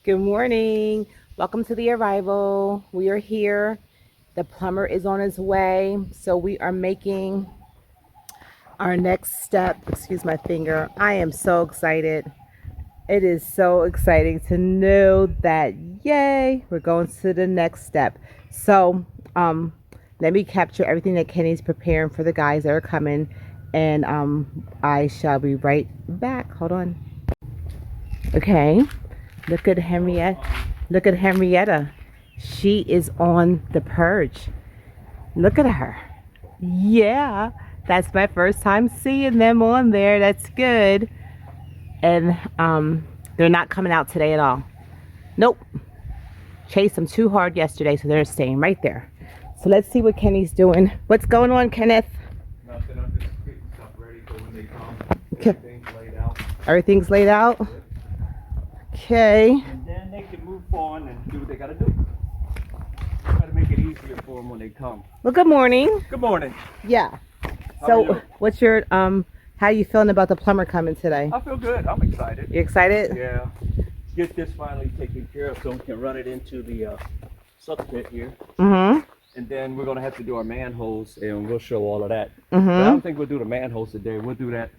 Good morning. Welcome to the arrival. We are here. The plumber is on his way. So we are making our next step. Excuse my finger. I am so excited. It is so exciting to know that, yay, we're going to the next step. So let me capture everything that Kenny's preparing for the guys that are coming. And I shall be right back. Hold on. Okay. Look at Henrietta. Look at Henrietta. She is on the purge. Look at her. Yeah, that's my first time seeing them on there. That's good. And they're not coming out today at all. Nope. Chased them too hard yesterday, so they're staying right there. So let's see what Kenny's doing. What's going on, Kenneth? Nothing. I'm just getting stuff ready for when they come. Okay. Everything's laid out. Everything's laid out? Okay. And then they can move on and do what they gotta do. Try to make it easier for them when they come. Well, good morning. Good morning. Yeah. How So, are you? what's your how you feeling about the plumber coming today? I feel good. I'm excited. You excited? Yeah. Get this finally taken care of so we can run it into the suck pit here. Mm-hmm. And then we're gonna have to do our manholes, and we'll show all of that. But I don't think we'll do the manholes today. We'll do that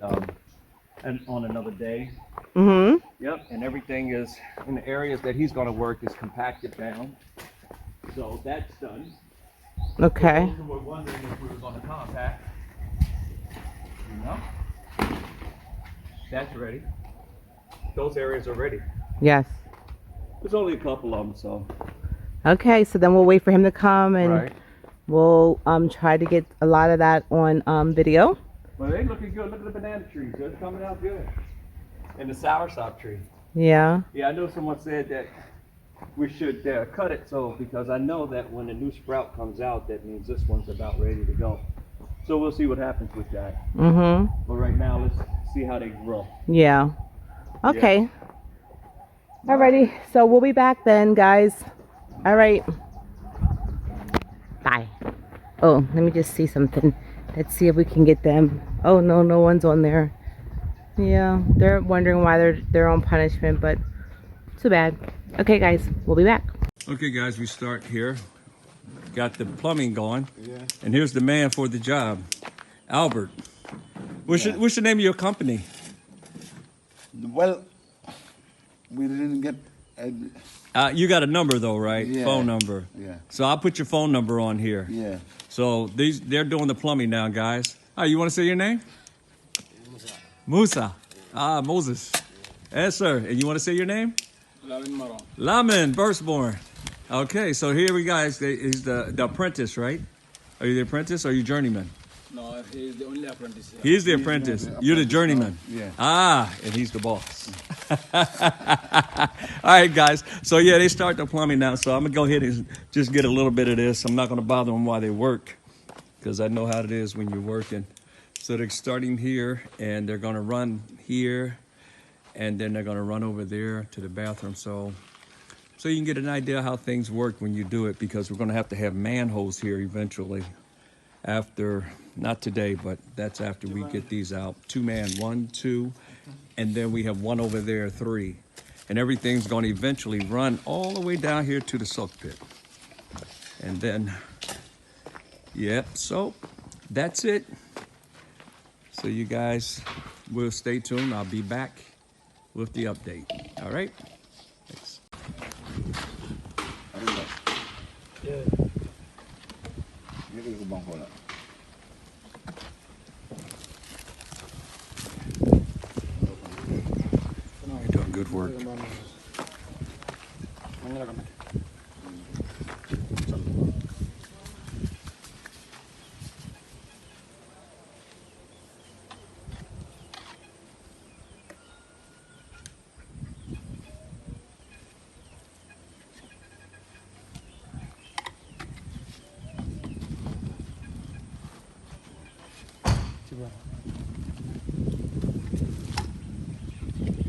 and on another day. Mm-hmm. Yep, and everything is in the areas that he's going to work is compacted down. So that's done. Okay. Those who were wondering if we were going to compact, you know, that's ready. Those areas are ready. Yes. There's only a couple of them, so. Okay, so then we'll wait for him to come and Right. we'll try to get a lot of that on video. Well, they looking good. Look at the banana trees. They're coming out good. And the soursop tree. Yeah. Yeah, I know someone said that we should cut it because I know that when a new sprout comes out, that means this one's about ready to go. So we'll see what happens with that. Mm-hmm. But right now, let's see how they grow. Yeah. Okay. Alrighty. So we'll be back then, guys. All right. Bye. Oh, let me just see something. Let's see if we can get them. Oh no, no one's on there. Yeah, they're wondering why they're on punishment, but too bad. Okay, guys, we'll be back. Okay, guys, we start here. Got the plumbing going. Yeah. And here's the man for the job, Albert. What's the name of your company? Well, we didn't get. You got a number though, right? Yeah. Phone number. Yeah. So I'll put your phone number on here. Yeah. So they're doing the plumbing now, guys. Oh, you want to say your name? Musa. Ah, Moses. Yes, sir. And you want to say your name? Lamin, firstborn. Okay, so here we guys. He's the apprentice, right? Are you the apprentice or are you journeyman? No, he's the only apprentice. He's the apprentice. You're the journeyman. Yeah. Ah, and he's the boss. All right, guys. So yeah, they start the plumbing now. So I'm gonna go ahead and just get a little bit of this. I'm not gonna bother them while they work, because I know how it is when you're working. So they're starting here, and they're gonna run here, and then they're gonna run over there to the bathroom. So you can get an idea how things work when you do it, because we're gonna have to have manholes here eventually. After, not today, but that's after we get these out. 2-man, 1, 2, and then we have one over there, 3. And everything's gonna eventually run all the way down here to the soak pit. And then, yep, so that's it. So you guys will stay tuned. I'll be back with the update. All right? Thanks. You're doing good work.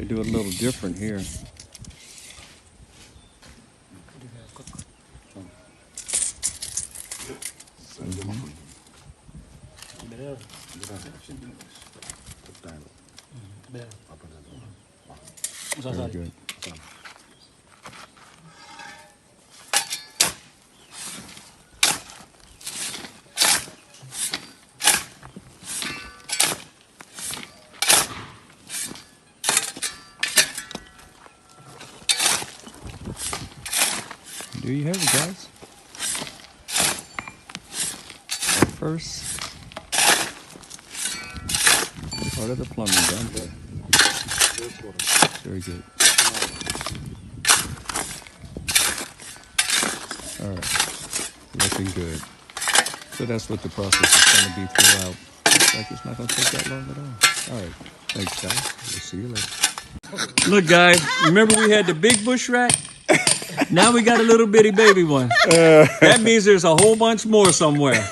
They do it a little different here. Very good. There you have it, guys. Our first part of the plumbing done there. Very good. All right, looking good. So that's what the process is going to be throughout. Looks like it's not going to take that long at all. All right, thanks, guys. We'll see you later. Look, guys, remember we had the big bush rat? Now we got a little bitty baby one. That means there's a whole bunch more somewhere.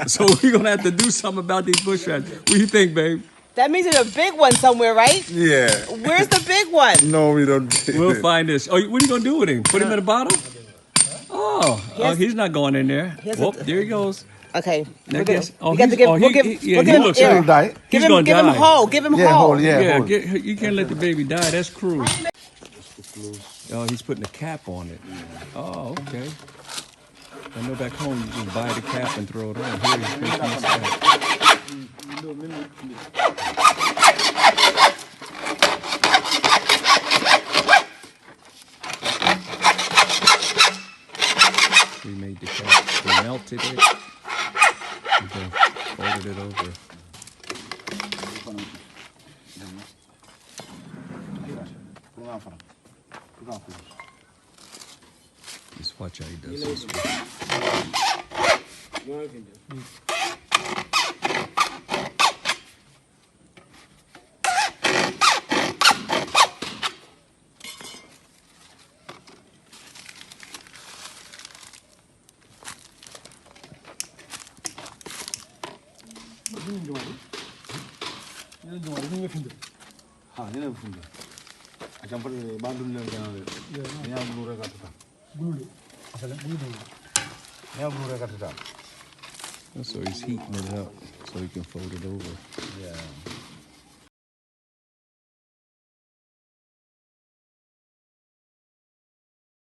So we're going to have to do something about these bush rats. What do you think, babe? That means there's a big one somewhere, right? Yeah. Where's the big one? No, we don't. We'll find this. Oh, what are you going to do with him? Put him in a bottle? Oh, he's not going in there. Well, there he goes. Okay. I guess. Oh, we got to give. We'll give he him looks air. like die. Give he's him. going to Give him die. whole. Give him Yeah, whole. whole, yeah. Yeah, whole. you can't let the baby die. That's cruel. Oh, he's putting a cap on it. Oh, okay. I know back home you just buy the cap and throw it on. Here he's making this cap. We made the cap. We melted it. And then folded it over. Just watch how he does this. हाँ ये ना फुंडे अच्छा पर बांधून ले जाना है यहाँ ब्लूरे का था ब्लूरे असल ब्लूरे यहाँ ब्लूरे का था So he's heating it up so he can fold it over. yeah